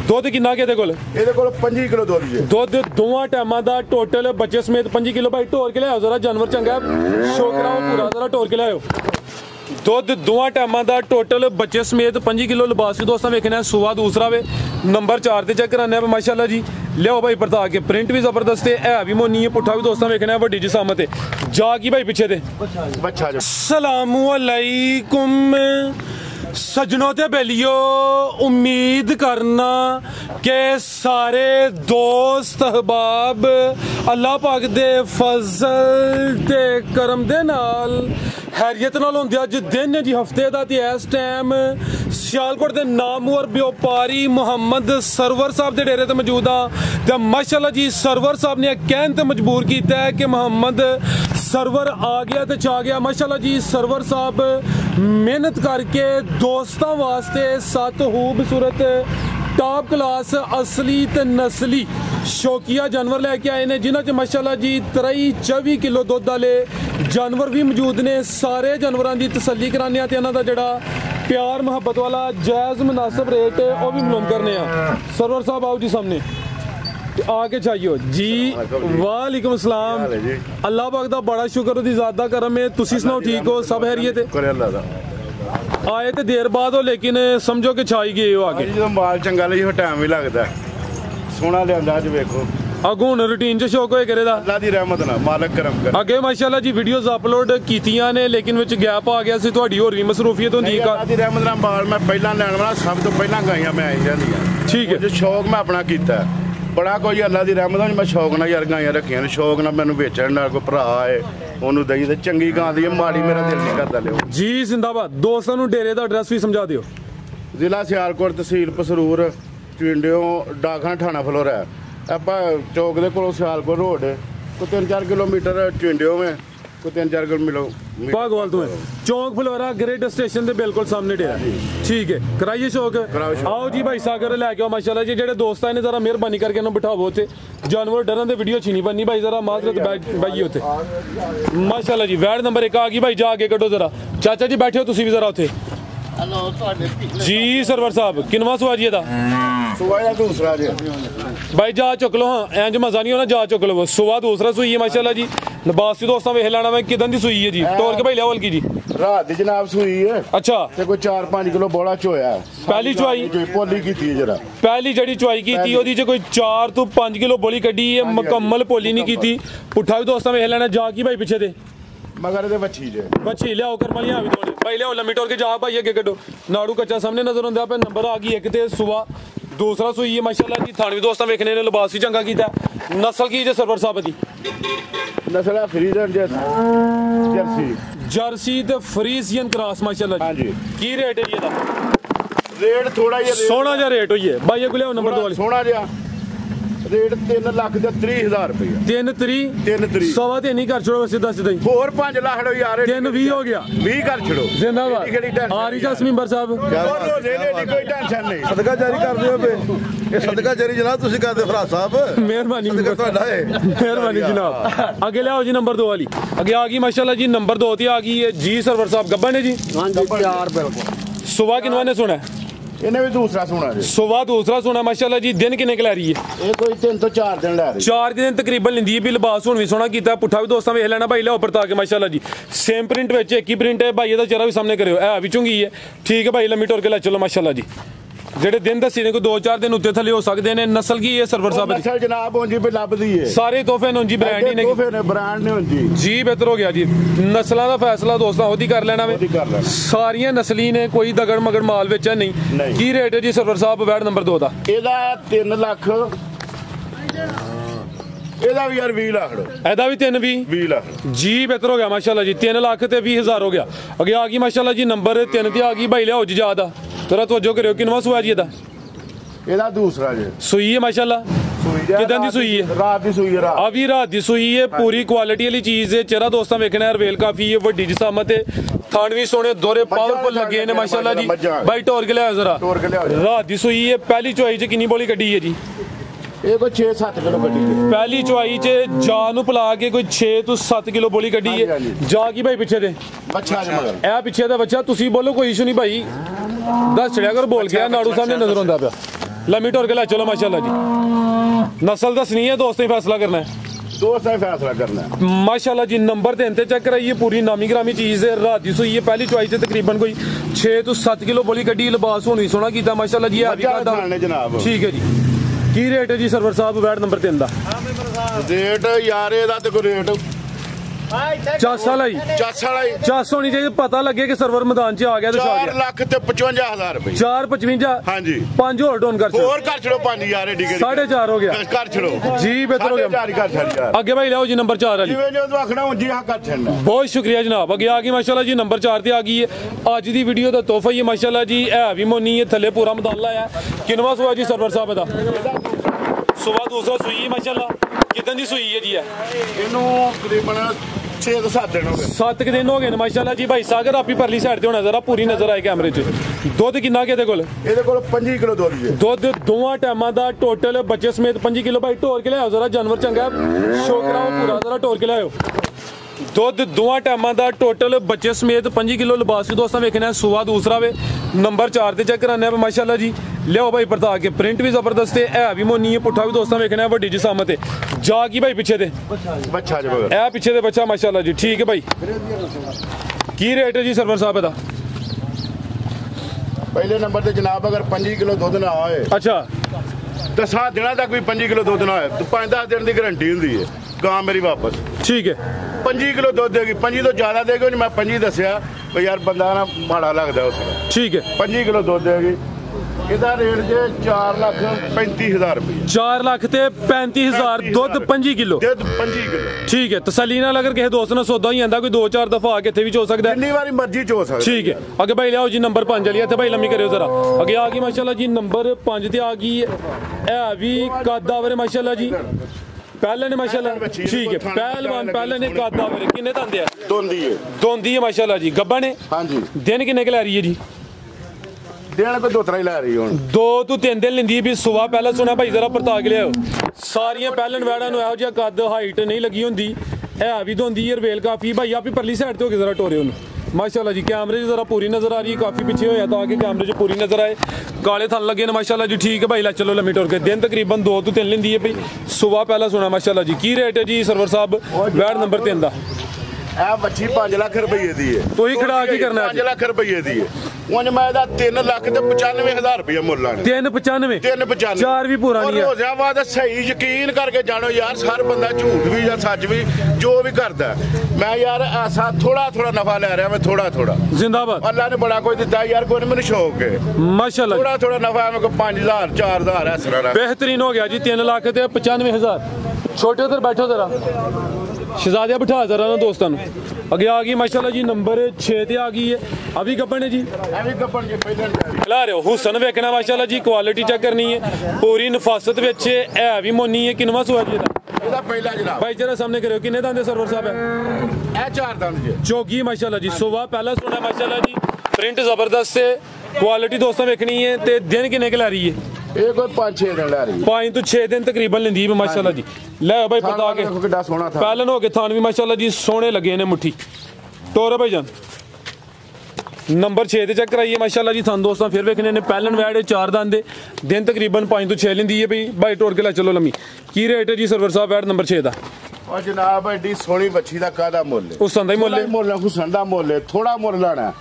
ਦੁੱਧ ਕਿੰਨਾ ਕਿ ਇਹਦੇ ਕੋਲ 25 ਕਿਲੋ ਦੁੱਧ ਜੀ। ਦੁੱਧ ਦੋਵਾਂ ਟਾਈਮਾਂ ਦਾ ਟੋਟਲ ਬੱਚੇ ਸਮੇਤ 25 ਕਿਲੋ। ਭਾਈ ਢੋਰ ਕੇ ਲਿਆਓ ਜ਼ਰਾ, ਜਾਨਵਰ ਚੰਗਾ ਸ਼ੋਕਰਾ ਪੂਰਾ ਜ਼ਰਾ ਢੋਰ ਕੇ ਲਿਆਓ। ਦੁੱਧ ਦੋਵਾਂ ਟਾਈਮਾਂ ਦਾ ਟੋਟਲ ਬੱਚੇ ਸਮੇਤ 25 ਕਿਲੋ। ਲਿਬਾਸ ਵੀ ਦੋਸਤਾਂ ਵੇਖਣਾ ਸੁਆ ਦੂਸਰਾ ਵੇ, ਨੰਬਰ 4 ਤੇ ਚੈੱਕ कराने माशाल्लाह जी। लियाओ भाई परता के, प्रिंट भी जबरदस्त है भी मोनी है, पुट्ठा भी दोस्तों वेखना वड्डी जिसामत है। जा की भाई पीछे दे। अस्सलामु अलैकुम सजनों ते बेलियो, उम्मीद करना के सारे दोस्त अहबाब अल्लाह पाक दे फजल ते करम दे नाल हैरियत नाल होंदे। अज दिन जी हफ्ते दा ते इस टाइम सियालकोट दे नामवर व्यापारी मुहम्मद सरवर साहब दे डेरे ते मौजूद हाँ ते माशाल्लाह जी सरवर साहब ने कहन ते मजबूर किया है कि मुहम्मद सरवर आ गया ते चा गया। माशाल्लाह जी सरवर साहब मेहनत करके दोस्तों वास्ते 7 खूबसूरत टॉप क्लास असली ते नस्ली शौकिया जानवर लैके आए ने, जिन्होंने माशाल्लाह जी 23-24 किलो दुध वाले जानवर भी मौजूद ने। सारे जानवरों की तसल्ली कराने ते इन्हां दा जिहड़ा प्यार मुहब्बत वाला जायज़ मुनासिब रेट है वह भी मालूम करने। सरवर साहब आओ जी सामने आके चाहिए जी। वालेकुम सलाम। अल्लाह पाक दा बड़ा शुक्र, उहदी ज़ात दा करम है। तुसीं सुनाओ ठीक हो, सब हैरियत है? आए तो देर बाद हो लेकिन समझो कि छाई गए हो आगे। जो माल चंगा ले टाइम भी लगता सोना लिया अज वेखो अगों हुण रूटीन च शौक होए करे दा अल्लाह दी रहमत नाल मालक करम कर। अगे माशाल्लाह जी वीडियोस अपलोड कीतियां ने लेकिन विच गैप आ गया सी, तुहाडी होर भी मसरूफियत होंदी है। अल्लाह दी रहमत नाल माल मैं पहला लैण वाला सब तो पहला गाइयां मैं आई जांदियां। ठीक है, जो शौक मैं अपना कीता बड़ा कोई अल्लाह दी रहमत नाल मैं शौक नाल यार गाइयां रखियां ने। शौक नाल मैनूं बेचण नाल कोई भरा है ओनू दई ते चंगी गां दी माड़ी मेरा दिल नहीं करदा लियो जी। जिंदाबाद। दोस्तों नूं डेरे दा एड्रेस भी समझा दिओ। जिला सियालकोट, तहसील पसरूर, चिंडियों, डाकखाना, थाना फ्लोरा है। आप चौक के को सियालकोट रोड को 3-4 किलोमीटर चिंडियों में को 3-4 किलोमीटर भागवाल तो है चौक फ्लोरा ग्रेड स्टेशन के बिल्कुल सामने डेरा। ठीक है, कराइए शौक। आओ जी भाई सागर लैके आओ। माशाल्लाह जी जेडे दोस्त आए ने जरा मेहरबानी करके ना बिठावो उते, जानवर डरन दे वीडियो छीनी बननी भाई, जरा माजरत बाइए उते। माशाल्लाह जी वैड नंबर 1 आ गई भाई, जा आगे कटो जरा। चाचा जी बैठे हो तुसी भी जरा उते जी। सरवर साहब किनवा सुआ जी दा दूसरा जी भाई जा चुक लो। हाँ इंज मजा नहीं होना, जा चुक लो। सुबह दूसरा सुई है माशाल्लाह जी। लिबास भी दोस्तों वेख लेना मैं किदन दी सुई है जी। तोड़ के भाई लेवल की जी रात दी जनाब सुई है। अच्छा ते कोई 4-5 किलो बोला चोया पहली चुआई पोली कीती है जरा। पहली जड़ी चुआई कीती ओदी च कोई 4 तो 5 किलो बोली कड्डी है, मुकम्मल पोली नहीं कीती। पुट्ठा भी दोस्तों वेख लेना। जा की भाई पीछे दे मगर दे बच्ची जे बच्ची लियाओ कर मलियां भी तोड़ भाई लियाओ लम्मी तोड़ के जा भाई अगे कड्डो। नाड़ू कच्चा सामने नजर आंदा पे। नंबर आ गई एक ते सुबह दूसरा सुई है माशाल्लाह जी। थाने भी दोस्तों वेखने ने लिबास भी चंगा कीता। नस्ल की जे सरवर साहब दी नस्ल है फ्रीजन जर्सी जर्सी ते फ्रीजियन क्रॉस माशाल्लाह जी। हां जी की रेट है ये दा? रेट थोड़ा ये सोना जा रेट होई है भाई। ये गुलिया नंबर 2 वाली सोना जा रेट 3,30,000 रुपया। 3 सवा ते नहीं कर छोड़ो सीधा सीधा ही और 5 लाख लो यार 3-20 हो गया 20 कर छोड़ो। जिंदाबाद। आ रही जस मेंबर साहब कोई टेंशन नहीं सदका जारी कर दियो बे ये सदका जारी जनाब तुसी कर दे फरा साहब मेहरबानी ਤੁਹਾਡਾ ਹੈ मेहरबानी जनाब। आगे ले आओ जी नंबर 2 वाली आगे आ गई माशाल्लाह जी। नंबर 2 ते आ गई है जी। सरवर साहब गब्बा ने जी। हां जी प्यार बिल्कुल। सुबह किनवा ने सुना इन्हें भी दूसरा सुना जी। सुबह दूसरा सुना माशाल्लाह जी। दिन किन्ने क लै रही है? ये कोई 3 तो 4 दिन लै रही 4 दिन तकरीबन लिंदी है भी। लिबास हुन भी सोना कीता। पुट्ठा भी दोस्तां वेख लेना भाई ले ऊपर ताके माशाल्लाह जी। सेम प्रिंट विच एक ही प्रिंट है भाई। ਇਹਦਾ चेहरा भी सामने करियो है भी चुंगी है। ठीक है भाई लम्मी टोर के ले चलो माशाल्लाह जी। जेडे दिन दसी ने कोई 2-4 दिन उत्ते थले हो सकते हैं। नस्ल की है सरवर साहब नस्ल जनाब होंजी पे लभदी है। सारे तोहफे ने जी ब्रांड ही ने तोहफे ने ब्रांड ने होंजी जी। बेहतर हो गया जी। नस्लों का फैसला दोस्तों खुद ही कर लेना वे। सारियां नस्ली ने कोई दगड़ मगड़ माल विच है नहीं। की रेट है जी सरवर साहब वैड नंबर 2 दा? एदा 3 लाख एदा भी यार 20 लाख एदा भी 3-20 लाख जी। बेहतर हो गया माशाल्लाह जी। 3 लाख ते 20,000 हो गया। अगे आ गई माशाल्लाह जी नंबर 3 ते आ गई भाई लियाओ जी ज्यादा जरा तवज्जो करियो। किनवा सुआ जी एदा? एदा दूसरा जी सुई है माशाल्लाह। किदां दी सुई है? रात दी सुई है। अभी रात दी सुई है। पूरी क्वालिटी वाली चीज है। चेहरा दोस्तों वेखना है रवेल काफी है वड्डी जिसामत है। थान भी सोने दोरे पावरफुल लगे ने माशाल्लाह जी। भाई टोर के ले जरा रात दी सुई है। पहली चुआई च किन्नी बोली कड्डी है जी? ਇਹ ਕੋਈ 6-7 ਕਿਲੋ ਕੱਢੀ ਹੈ। ਪਹਿਲੀ ਚੁਆਈ 'ਚ ਜਾ ਨੂੰ ਪਿਲਾ ਕੇ ਕੋਈ 6 ਤੋਂ 7 ਕਿਲੋ ਬੋਲੀ ਕੱਢੀ ਹੈ। ਹਾਂਜੀ। ਜਾ ਕੀ ਭਾਈ ਪਿੱਛੇ ਦੇ ਬੱਚਾ ਜੀ ਮਗਰ ਇਹ ਪਿੱਛੇ ਦਾ ਬੱਚਾ ਤੁਸੀਂ ਬੋਲੋ ਕੋਈ ਇਸ਼ੂ ਨਹੀਂ ਭਾਈ ਦੱਸ ਛੜਿਆ ਕਰ ਬੋਲ ਗਿਆ ਨਾੜੂ ਸਾਹਮਣੇ ਨਜ਼ਰ ਆਉਂਦਾ ਪਿਆ ਲੰਮੀ ਟੋਰ ਕੇ ਲੈ ਚਲੋ ਮਾਸ਼ਾਅੱਲਾ ਜੀ ਨਸਲ ਦੱਸਣੀ ਹੈ ਦੋਸਤਾਂ ਹੀ ਫੈਸਲਾ ਕਰਨਾ ਹੈ ਦੋਸਤਾਂ ਨੇ ਫੈਸਲਾ ਕਰਨਾ ਹੈ। माशाल्लाह जी नंबर 3 ते चेक कराइए पूरी नामी ग्रामी चीज है रात दी सोई है पहली चॉइस है तकरीबन कोई 6 तो 7 किलो बोली गड्डी लिबास होनी सोना कीता माशाल्लाह जी है भी ਬੱਚਾ कादा ਖਾਣੇ ਜਨਾਬ ठीक है जी की रेट है जी सरवर साहब वैट नंबर 3 दा ਰੇਟ ਯਾਰ ਇਹਦਾ ਤੇ ਕੋਈ ਰੇਟ चास वाला ही ਚੱਸ ਵਾਲਾ ਹੀ चास होनी चाहिए पता लगे कि सरवर मैदान च आ गया तो छा 4 गया ਲੱਖ ਤੇ 55000 ਰੁਪਏ 455 ਹਾਂਜੀ 5 और डाउन कर ਹੋਰ ਕਰ ਛੜੋ 5000 ਏਡੀ ਕਿਹੜੀ 4.5 हो गया ਕਰ ਛੜੋ जी बेहतर हो गया 4.5 ਕਰ ਛੜ ਯਾਰ आगे भाई लाओ जी नंबर 4 वाली ਜਿਵੇਂ ਜਦੋਂ ਆਖਣਾ ਉਂਝ ਹੀ ਹਾਂ ਕਰ ਛੜਨਾ बहुत शुक्रिया जनाब अगे आ गई माशाल्लाह जी नंबर 4 ते आ गई है अज दी वीडियो दा तोहफा ही है माशाल्लाह जी है भी मोनी है थले पूरा मैदान लाया किनवा सुआ जी सरवर साहब दा सुबह दूसरा सुई है माशाल्लाह कितन दी सुई है जी है ਇਹਨੂੰ ਤਕਰੀਬਨ 6 ਤੋਂ 7 ਦਿਨ ਹੋ ਗਏ 7 दिन हो गए माशाल्लाह जी भाई सागर आपी परली साइड ते होना जरा पूरी नजर आए कैमरे च दुध किन्ना के ਇਹਦੇ ਕੋਲ ਇਹਦੇ ਕੋਲ 5 ਕਿਲੋ ਦੁੱਧ ਜੇ ਦੁੱਧ ਦੋਵਾਂ ਟਾਈਮਾਂ ਦਾ ਟੋਟਲ ਬੱਚੇ ਸਮੇਤ 5 ਕਿਲੋ ਭਾਈ ਢੋਰ ਕੇ ਲਿਆਓ ਜ਼ਰਾ ਜਾਨਵਰ ਚੰਗਾ ਸ਼ੋਕਰਾ ਪੂਰਾ ਜ਼ਰਾ ਢੋਰ ਕੇ ਲਿਆਓ ਦੁੱਧ ਦੋਵਾਂ ਟਾਈਮਾਂ ਦਾ ਟੋਟਲ ਬੱਚੇ ਸਮੇਤ 5 ਕਿਲੋ ਲਿਬਾਸ ਵੀ ਦੋਸਤਾਂ ਵੇਖਣਾ ਸੁਆ ਦੂਸਰਾ ਵੇ ਨੰਬਰ 4 ਤੇ ਚੈੱਕ ਕਰਾਨੇ ਆ ਮਾਸ਼ਾਅੱਲਾ ਜੀ ਲਿਆਓ ਭਾਈ ਪਰਤਾ ਕੇ ਪ੍ਰਿੰਟ ਵੀ ਜ਼ਬਰਦਸਤ ਹੈ ਵੀ ਮੋਨੀ ਹੈ ਪੁੱਠਾ ਵੀ ਦੋਸਤਾਂ ਵੇਖਣਾ ਵੱਡੀ ਜੀ ਸਾਮਤ ਹੈ ਜਾ ਕੀ ਭਾਈ ਪਿੱਛੇ ਤੇ ਬੱਚਾ ਜੇ ਮਗਰ ਇਹ ਪਿੱਛੇ ਦੇ ਬੱਚਾ ਮਾਸ਼ਾਅੱਲਾ ਜੀ ਠੀਕ ਹੈ ਭਾਈ ਕੀ ਰੇਟ ਹੈ ਜੀ ਸਰਵਰ ਸਾਹਿਬ ਦਾ ਪਹਿਲੇ ਨੰਬਰ ਤੇ ਜਨਾਬ ਅਗਰ 5 ਕਿਲੋ ਦੁੱਧ ਨਾ ਹੋਏ ਅੱਛਾ ਤੇ 7 ਦਿਨਾਂ ਤੱਕ ਵੀ 5 ਕਿਲੋ ਦੁੱਧ ਨਾ ਹੋਏ ਤੇ 5-10 ਦਿਨ ਦੀ ਗਾਰੰਟੀ ਹੁੰਦੀ ਹੈ ਗਾਂ ਮੇਰੀ ਵਾਪਸ ਠੀਕ ਹੈ 5 ਕਿਲੋ ਦੁੱਧ ਦੇਗੀ 5 ਤੋਂ ਜ਼ਿਆਦਾ ਦੇਗੀ ਨਹੀਂ ਮੈਂ 5 ਦੱਸਿਆ ਵੀ ਯਾਰ ਬੰਦਾ ਨਾ ਮਾੜਾ ਲੱਗਦਾ ਉਸ ਨੂੰ ਠੀਕ ਹੈ 5 ਕਿਲੋ ਦੁੱਧ ਦੇਗੀ ਇਹਦਾ ਰੇਟ ਜੇ 4,35,000 ਰੁਪਏ 4 ਲੱਖ ਤੇ 35,000 ਦੁੱਧ 5 ਕਿਲੋ ਦੁੱਧ 5 ਕਿਲੋ ਠੀਕ ਹੈ ਤਸੱਲੀ ਨਾਲ ਅਗਰ ਕਿਸੇ ਦੋਸਤ ਨਾਲ ਸੌਦਾ ਹੀ ਆਂਦਾ ਕੋਈ 2-4 ਦਫਾ ਆ ਕੇ ਇੱਥੇ ਵੀ ਚੋ ਸਕਦਾ ਹੈ ਜਿੰਨੀ ਵਾਰੀ ਮਰਜ਼ੀ ਚੋ ਸਕਦਾ ਠੀਕ ਹੈ ਅੱਗੇ ਭਾਈ ਲਿਆਓ ਜੀ ਨੰਬਰ 5 ਵਾਲੀ ਇੱਥੇ ਭਾਈ ਲੰਮੀ ਕਰਿਓ ਜ਼ਰਾ ਅੱਗੇ ਆ ਗਈ ਮਾਸ਼ਾਅੱਲਾ ਜੀ ਨੰਬਰ 5 ਤੇ ਆ ਗਈ ਹੈ ਵੀ ਕਾਦਾ ਵਰੇ ਮਾਸ਼ਾਅੱਲਾ ਜੀ ਪਹਿਲੇ ਨੇ ਮਾਸ਼ਾਅੱਲਾ ਠੀਕ ਹੈ ਪਹਿਲਵਾਨ ਪਹਿਲੇ ਨੇ ਕਾਦਾ ਵਰੇ ਕਿੰਨੇ ਦੰਦੇ ਆ ਦੋਂਦੀ ਹੈ ਮਾਸ਼ਾਅੱਲਾ ਜੀ ਗੱਬਾ ਨੇ ਹਾਂਜੀ ਦਿਨ ਕਿੰਨੇ ਕਿ ਲੈ ਰਹੀ ਹੈ ਜੀ ਦੇਣ ਕੋ ਦੋਤਰਾ ਹੀ ਲੈ ਰਹੀ ਹੁਣ 2 ਤੋਂ 3 ਦਿਨ ਲੈਂਦੀ ਵੀ ਸੁਬਾ ਪਹਿਲਾਂ ਸੁਣਾ ਭਾਈ ਜ਼ਰਾ ਪਰਤਾ ਕੇ ਲਿਆਓ ਸਾਰੀਆਂ ਪਹਿਲਣ ਵੈੜਾਂ ਨੂੰ ਇਹੋ ਜਿਹਾ ਕੱਦ ਹਾਈਟ ਨਹੀਂ ਲੱਗੀ ਹੁੰਦੀ ਹੈ ਵੀ ਦੋਂਦੀ ਹੈ ਰਵੇਲ ਕਾਫੀ ਭਾਈ ਆਪੀ ਪਰਲੀ ਸਾਈਡ ਤੇ ਹੋ ਕੇ ਜ਼ਰਾ ਟੋਰੇ ਉਹਨੂੰ माशाल्लाह जी कैमरे च जरा पूरी नजर आ रही है काफी पीछे होया ताकि कैमरे च पूरी नजर आए काले थन लगे ने माशाल्लाह जी ठीक है भाई ला चलो लम्मी टोर के दिन तकरीबन 2 ਤੋਂ 3 लेंदी है भाई सुबह पहला सुना माशाल्लाह जी की रेट है जी सरवर साहब वैड़ नंबर 3 दा ਇਹ ਬੱਚੀ 5 ਲੱਖ ਰੁਪਏ ਦੀ ਹੈ ਤੁਸੀਂ ਖੜਾ ਕੀ ਕਰਨਾ 5 ਲੱਖ ਰੁਪਏ ਦੀ ਹੈ ਹੁਣ ਮੈਂ ਇਹਦਾ 3 ਲੱਖ ਤੇ 95000 ਰੁਪਏ ਮੁੱਲ ਲਾਣੇ 395 395 ਚਾਰ ਵੀ ਪੂਰਾ ਨਹੀਂ ਹੈ ਰੋਜ਼ਾਬਾਦ ਸਹੀ ਯਕੀਨ ਕਰਕੇ ਜਾਣੋ ਯਾਰ ਹਰ ਬੰਦਾ ਝੂਠ ਵੀ ਜਾਂ ਸੱਚ ਵੀ ਜੋ ਵੀ ਕਰਦਾ ਮੈਂ ਯਾਰ ਐਸਾ ਥੋੜਾ ਨਫਾ ਲੈ ਰਿਹਾ ਮੈਂ ਥੋੜਾ जिंदाबाद ਅੱਲਾ ਨੇ ਬੜਾ ਕੁਝ ਦਿੱਤਾ ਯਾਰ ਕੋਈ ਮੈਨੂੰ ਸ਼ੌਕ ਹੈ माशाल्लाह ਥੋੜਾ ਨਫਾ ਮੈਂ ਕੋ 5000 4000 ਇਸ ਤਰ੍ਹਾਂ बेहतरीन हो गया जी 3 ਲੱਖ ਤੇ 95000 छोटे उधर बैठो जरा शहजादिया बिठा जरा ना दोस्तों अगे आ गई माशाल्लाह जी नंबर 6 ਤੇ आ गई है अभी गब्बन है जी ਐਵੇਂ ਗੱਪਣ ਜੇ ਪਹਿਲਾਂ खिला रहे हो हुसन वेखना माशाल्लाह जी क्वालिटी चेक करनी है पूरी नफासत विच है भी मोनी है किनवा सुआ जी ਇਹਦਾ ਪਹਿਲਾ ਜਨਾਬ भाई जरा सामने करो किन्ने दांदे सरवर साहब है ਇਹ 4 ਦੰਦ ਜੇ चौकी माशाल्लाह जी सुबह पहला सुना माशाल्लाह जी प्रिंट जबरदस्त है क्वालिटी दोस्तों वेखनी है ते दिन किन्ने के ला रही है ਇਹ ਕੋਈ 5-6 ਦਿਨ ਲੈ ਰਹੀ 5 ਤੋਂ 6 दिन तकरीबन लेंदी है माशाल्लाह जी ले भाई पता के ਦੇਖੋ ਕਿੱਡਾ ਸੋਹਣਾ ਥਾ ਪਹਿਲਨ ਹੋ ਕੇ ਥਾਨ ਵੀ ਮਾਸ਼ਾਅੱਲਾ ਜੀ ਸੋਹਣੇ ਲੱਗੇ ਨੇ ਮੁੱਠੀ ਟੋਰ ਭਾਈ ਜਾਨ ਨੰਬਰ 6 ਤੇ ਚੈੱਕ ਕਰਾਈਏ ਮਾਸ਼ਾਅੱਲਾ ਜੀ ਥਾਨ ਦੋਸਤਾਂ ਫਿਰ ਵੇਖਣੇ ਨੇ ਪਹਿਲਨ ਵੈੜ 4 ਦੰਦ ਦੇ ਦਿਨ ਤਕਰੀਬਨ 5 ਤੋਂ 6 ਲੈਂਦੀ ਹੈ ਬਈ ਭਾਈ ਟੋਰ ਕੇ ਲੈ ਚਲੋ ਲੰਮੀ ਕੀ ਰੇਟ ਹੈ ਜੀ ਸਰਵਰ ਸਾਹਿਬ ਵੈੜ ਨੰਬਰ 6 ਦਾ ਉਹ ਜਨਾਬ ਐਡੀ ਸੋਹਣੀ ਬੱਚੀ ਦਾ ਕਾਹਦਾ ਮੁੱਲ ਹੈ ਉਸ ਦਾ ਹੀ ਮੁੱਲ ਹੈ ਮੁੱਲ ਹੁਸਨ ਦਾ ਮੁੱਲ ਹੈ ਥੋੜਾ ਮੁੱਲ ਲਾਣਾ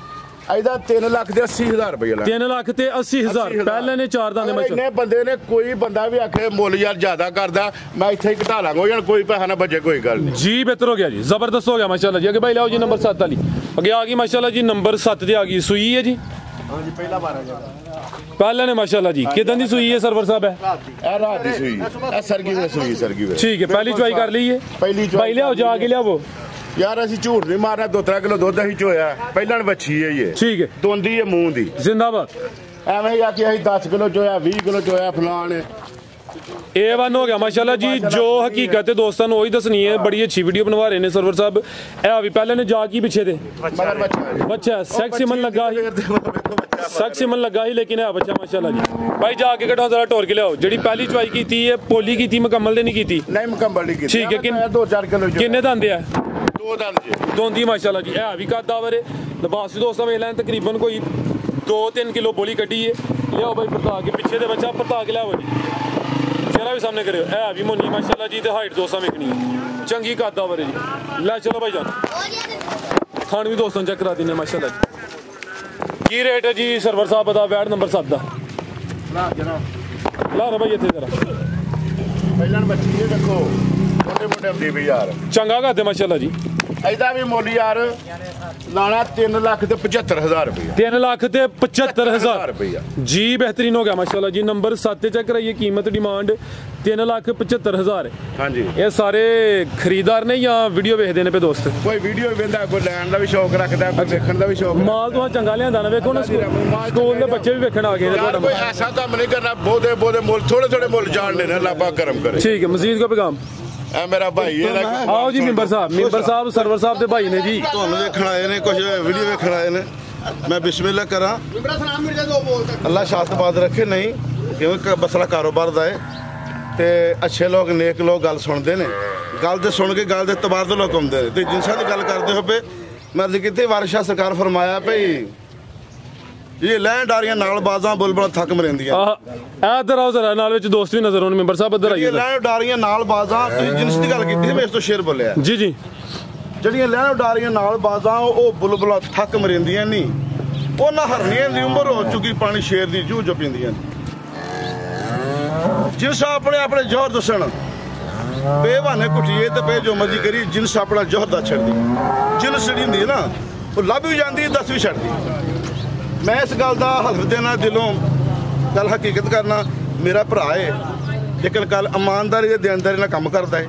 ਇਹਦਾ 3 ਲੱਖ ਤੇ 80000 ਰੁਪਏ ਲਾਣਾ 3 ਲੱਖ ਤੇ 80000 ਪਹਿਲੇ ਨੇ 4 ਦੰਦ ਮਾਸ਼ਾਅੱਲਾ ਇੰਨੇ ਬੰਦੇ ਨੇ ਕੋਈ ਬੰਦਾ ਵੀ ਆਖੇ ਮੁੱਲ ਯਾਰ ਜ਼ਿਆਦਾ ਕਰਦਾ ਮੈਂ ਇੱਥੇ ਹੀ ਘਟਾ ਲਾਂਗਾ ਜਾਂ ਕੋਈ ਪੈਸਾ ਨਾ ਬਚੇ ਕੋਈ ਗੱਲ ਨਹੀਂ जी बेहतर हो गया जी जबरदस्त हो गया माशाल्लाह जी आगे भाई लाओ जी नंबर 7 वाली आगे आ गई माशाल्लाह जी नंबर 7 ਤੇ ਆ ਗਈ ਸੂਈ ਹੈ ਜੀ ਹਾਂਜੀ ਪਹਿਲਾ 12 ਪਹਿਲੇ ਨੇ ਮਾਸ਼ਾਅੱਲਾ ਜੀ ਕਿਦਾਂ ਦੀ ਸੂਈ ਹੈ ਸਰਵਰ ਸਾਹਿਬ ਹੈ ਇਹ ਰਾਤ ਦੀ ਸੂਈ ਇਹ ਸਰਗੀ ਵੇ ਸੂਈ ਸਰਗੀ ਵੇ ਠੀਕ ਹੈ ਪਹਿਲੀ ਚੁਆਈ ਕਰ ਲਈ ਹੈ ਪਹਿਲੀ ਚੁਆਈ ਭਾਈ ਲਿਆਓ ਜਾ ਕੇ ਲਿਆਓ ਯਾਰ ਅਸੀਂ ਝੂਠ ਨਹੀਂ ਮਾਰਨਾ 2-3 ਕਿਲੋ ਦੁੱਧ ਅਸੀਂ ਚੋਇਆ ਪਹਿਲਾਂ ਵੱਛੀ ਹੈ ਇਹ ਠੀਕ ਹੈ ਦੋਂਦੀ ਹੈ ਮੂੰਹ ਦੀ जिंदाबाद ਐਵੇਂ ਹੀ ਆ ਕਿ ਅਸੀਂ 10 ਕਿਲੋ ਚੋਇਆ 20 ਕਿਲੋ ਚੋਇਆ ਫਲਾਣ A1 ਹੋ ਗਿਆ ਮਾਸ਼ਾਅੱਲਾ ਜੀ। ਜੋ ਹਕੀਕਤ ਹੈ ਦੋਸਤਾਂ ਨੂੰ ਉਹੀ ਦੱਸਣੀ ਹੈ। ਬੜੀ ਅੱਛੀ ਵੀਡੀਓ ਬਣਵਾ ਰਹੇ ਨੇ ਸਰਵਰ ਸਾਹਿਬ। ਇਹ ਵੀ ਪਹਿਲੇ ਨੇ ਜਾ ਕੀ ਪਿੱਛੇ ਦੇ ਮਗਰ ਬੱਚਾ ਬੱਚਾ ਸੈਕਸੀਮਨ ਲੱਗਾ ਸੀ, ਸੈਕਸੀਮਨ ਲੱਗਾ ਸੀ, ਲੇਕਿਨ ਹੈ ਬੱਚਾ ਮਾਸ਼ਾਅੱਲਾ ਜੀ। ਭਾਈ ਜਾ ਕੇ ਕਢਾਓ ਜ਼ਰਾ ਟੋਰ ਕੇ ਲਿਆਓ। ਜਿਹੜੀ ਪਹਿਲੀ ਚਵਾਈ ਕੀਤੀ ਹੈ ਪੋਲੀ ਕੀਤੀ, ਮੁਕੰਮਲ ਤੇ ਨਹੀਂ ਕੀਤੀ। ਨਹੀਂ ਮੁਕੰਮਲ ਨਹੀਂ ਕੀਤੀ। ਠੀਕ ਹੈ। 2-4 ਕਿਲੋ ਕਿੰਨੇ ਦੰਦ ਆ? 2 ਦੰਦ ਜੀ ਦੋਂਦੀ ਮਾਸ਼ਾਅੱਲਾ ਜੀ। ਇਹ ਵੀ ਕੱਦ ਆਵਰੇ ਲਿਬਾਸ ਦੋਸਤਾਂ ਵੇਖ ਲੈਣ ਤਕਰੀਬਨ ਕੋਈ 2-3 ਕਿਲੋ ਬੋਲੀ ਕੱਢੀ ਹੈ। ਲਿਆਓ ਭਾਈ ਪਰਤਾ ਕੇ ਪਿੱਛੇ ਦੇ ਬੱਚਾ ਪਰਤਾ ਕੇ ਲਿਆਓ ਜੀ। ਚਿਹਰਾ ਵੀ ਸਾਹਮਣੇ ਕਰਿਓ। ਇਹ ਵੀ ਮੁੰਨੀ ਮਾਸ਼ਾਅੱਲਾ ਜੀ ਤੇ ਹਾਈਟ ਦੋਸਤਾਂ ਵੇਖਣੀ ਹੈ ਚੰਗੀ ਕੱਦ ਆਵਰੇ ਜੀ। ਲੈ ਚਲੋ ਭਾਈ ਜਾਨ ਖਾਣ ਵੀ ਦੋਸਤਾਂ ਚੈੱਕ ਕਰਾ ਦਿੰਦੇ ਮਾਸ਼ਾਅੱਲਾ ਜੀ। ਕੀ ਰੇਟ ਹੈ ਜੀ ਸਰਵਰ ਸਾਹਿਬ ਦਾ ਵੈਟ ਨੰਬਰ 7 ਦਾ? ਲਾ ਜਨਾਬ ਲਾ ਰ ਭਾਈ ਇੱਥੇ ਜਰਾ ਪਹਿਲਾਂ ਬੱਚੀ ਇਹ ਦੇਖੋ ਮੋਟੇ ਮੋਟੇ ਹੁੰਦੀ ਵੀ ਯਾਰ ਚੰਗਾ ਕਰਦੇ ਮਾਸ਼ਾਅੱਲਾ ਜੀ। ਐਦਾ ਵੀ ਮੁੱਲ ਯਾਰ ਲਾਣਾ 3,75,000 ਰੁਪਏ। 3,75,000 ਰੁਪਏ ਜੀ। बेहतरीन हो गया माशाल्लाह जी। नंबर 7 चेक कराइए। कीमत डिमांड 3,75,000 ਹਾਂਜੀ। ये सारे खरीदार ने या वीडियो वेखदे ने पे दोस्त? ਕੋਈ ਵੀਡੀਓ ਵੇਂਦਾ, ਕੋਈ ਲੈਣ ਦਾ ਵੀ ਸ਼ੌਕ ਰੱਖਦਾ, ਕੋਈ ਵੇਖਣ ਦਾ ਵੀ ਸ਼ੌਕ। माल तो चंगा लियांदा ना। वेखो ना स्कूल दे बच्चे भी वेखण आ गए ने ਯਾਰ तुहाडा ਕੋਈ ਐਸਾ ਕੰਮ ਨਹੀਂ ਕਰਨਾ। ਬਹੁਤੇ ਮੁੱਲ ਥੋੜੇ ਮੁੱਲ ਜਾਣ ਲੈਣਾ। ਅੱਲਾਹ ਕਰਮ ਕਰੇ। ठीक है। मजीद को पैगाम ਇਹ ਮੇਰਾ ਭਾਈ ਇਹਦਾ आओ जी। मिंबर साहब सरवर साहब दे भाई ने जी। ਤੁਹਾਨੂੰ ਵੇਖਣ ਆਏ ਨੇ, ਕੁਝ ਵੀਡੀਓ ਵੇਖਣ ਆਏ ਨੇ। ਮੈਂ ਬਿਸਮਿਲ੍ਲਾ ਕਰਾਂ। ਅੱਲਾ ਸ਼ਾਸਤਬਾਦ ਰੱਖੇ। ਨਹੀਂ ਕਿਉਂਕਿ ਮਸਲਾ ਕਾਰੋਬਾਰ ਦਾ ਹੈ ਤੇ ਅੱਛੇ ਲੋਕ ਨੇਕ ਲੋਕ ਗੱਲ ਸੁਣਦੇ ਨੇ। ਗੱਲ ਤੇ ਸੁਣ ਕੇ ਗੱਲ ਦੇ ਤਬਾਦਲ ਲੋਕ ਹੁੰਦੇ ਨੇ। ਤੇ ਜਿਨਸਾਂ ਦੀ ਗੱਲ ਕਰਦੇ ਹੋਵੇ ਮੈਂ ਕਿਤੇ ਵਾਰਿਸ਼ਾ ਸਰਕਾਰ ਫਰਮਾਇਆ ਭਈ ਇਹ ਲੈਂਡਾਰੀਆਂ ਨਾਲ ਬਾਜ਼ਾਂ ਬੁਲਬੁਲ ਥੱਕ ਮਰਿੰਦੀਆਂ। इधर आओ जरा नाल विच दोस्त भी नजर होने। मिंबर साहब इधर ਇਹ आइए। ਲੈਂਡਾਰੀਆਂ ਨਾਲ ਬਾਜ਼ਾਂ ਤੁਸੀਂ ਜਿਨਸ ਦੀ ਗੱਲ ਕੀਤੀ ਮੈਂ ਇਸ ਤੋਂ ਸ਼ੇਰ ਬੋਲਿਆ। जी जी। ਜਿਹੜੀਆਂ ਲੈਂਡਾਰੀਆਂ ਨਾਲ ਬਾਜ਼ਾਂ ਉਹ ਬੁਲਬੁਲ ਥੱਕ ਮਰਿੰਦੀਆਂ ਨਹੀਂ। ਉਹਨਾਂ ਹਰਨੀਆਂ ਦੀ ਉਮਰ ਹੋ ਚੁੱਕੀ ਪਾਣੀ ਸ਼ੇਰ ਦੀ ਜੂਹ ਜੋ ਪੀਂਦੀਆਂ ਨੇ। ਜਿਨਸ ਆਪਣੇ ਜੋਹਰ ਦੱਸਣ ਬੇਵਾਨੇ ਕੁੱਟੀਏ ਤੇ ਬੇ ਜੋ ਮਰਜ਼ੀ ਕਰੀ। ਜਿਨਸ ਆਪਣਾ ਜੋਹਰ ਦਾ ਛੱਡਦੀ ਜਿਨਸ ਜਿਹੜੀ ਹੁੰਦੀ ਹੈ ਨਾ ਉਹ ਲੱਭ ਵੀ ਜਾਂਦੀ 10 ਵੀ ਛੱਡਦੀ। ਮੈਂ ਇਸ ਗੱਲ ਦਾ ਹਜ਼ਰਤ ਦੇ ਨਾਲ ਦਿਲੋਂ ਗੱਲ ਹਕੀਕਤ ਕਰਨਾ। ਮੇਰਾ ਭਰਾ ਹੈ ਲੇਕਿਨ ਕੱਲ ਇਮਾਨਦਾਰੀ ਦੇ ਦੇਣਦਾਰੀ ਨਾਲ ਕੰਮ ਕਰਦਾ ਹੈ।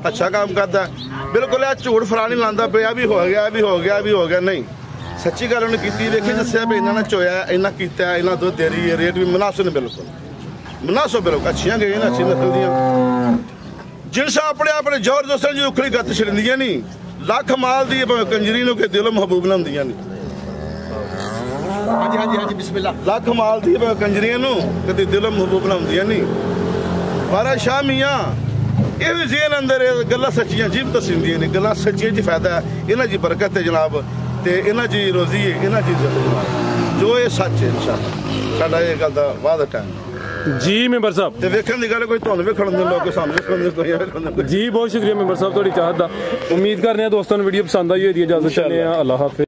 ਅੱਛਾ ਕੰਮ ਕਰਦਾ ਹੈ। ਬਿਲਕੁਲ ਇਹ ਝੂਠ ਫਰਾ ਨਹੀਂ ਲਾਉਂਦਾ ਪਿਆ ਵੀ ਹੋ ਗਿਆ ਨਹੀਂ। ਸੱਚੀ ਗੱਲ ਉਹਨੇ ਕੀਤੀ। ਵੇਖੇ ਦੱਸਿਆ ਵੀ ਇਹਨਾਂ ਨੇ ਚੋਇਆ, ਇਹਨਾਂ ਕੀਤਾ, ਇਹਨਾਂ ਤੋਂ ਦੇਰੀ ਰੇਟ ਵੀ ਮੁਨਾਸਿਬ ਬਿਲਕੁਲ ਬਿਲਕੁਲ ਅੱਛੀਆਂ ਗਈਆਂ ਨੇ, ਅੱਛੀ ਨਸਲ ਦੀਆਂ। ਜਿਨਸ ਆਪਣੇ ਜੋਰ ਦੋਸਤਾਂ ਜੀ ਉਖੜੀ ਗੱਤ ਛਿੜਦੀਆਂ ਨਹੀਂ। ਲੱਖ ਮਾਲ ਦੀ ਕੰਜਰੀ ਨੂੰ ਕਿ ਦਿਲੋਂ ਮਹਬੂਬ ਨਾ ਹੁੰਦੀਆਂ ਨਹੀਂ। ਹਾਂਜੀ ਬਿਸਮਿਲ੍ਲਾ। ਲੱਖ ਮਾਲ ਦੀ ਕੰਜਰੀਆਂ ਨੂੰ ਕਦੇ ਦਿਲੋਂ ਮਹਬੂਬ ਨਾ ਹੁੰਦੀਆਂ ਨਹੀਂ। ਬਾਰਾ ਸ਼ਾਹ ਮੀਆਂ ਇਹ ਵੀ ਜ਼ੇਨ ਅੰਦਰ ਗੱਲਾਂ ਸੱਚੀਆਂ ਜੀਬ ਤਸਿੰਦੀਆਂ ਨੇ। ਗੱਲਾਂ ਸੱਚੀਆਂ 'ਚ ਫਾਇਦਾ ਇਹਨਾਂ ਦੀ ਬਰਕਤ ਹੈ ਜਨਾਬ ਤੇ ਇਹਨਾਂ ਦੀ ਰੋਜ਼ੀ ਹੈ, ਇਹਨਾਂ ਦੀ ਇੱਜ਼ਤ ਜੋ ਇਹ ਸੱਚ ਹੈ ਇਨਸ਼ਾਅੱਲਾ। ਸਾਡਾ ਇਹ ਗੱਲ ਦਾ ਵਾਅਦਾ ਟਾਈਮ जी। मिंबर साहब ਤੇ ਵੇਖਣ ਦੀ ਗੱਲ ਕੋਈ ਤੁਹਾਨੂੰ ਵੇਖਣ ਦੇ ਲੋਕ ਸਾਨੂੰ ਵੇਖਣ ਦੇ ਕੋਈ जी। बहुत शुक्रिया मिंबर साहब थोड़ी चाहत दा। उम्मीद करने दोस्तों वीडियो पसंद आई होगी। इजाजत चाहते हैं। अल्लाह हाफिज़।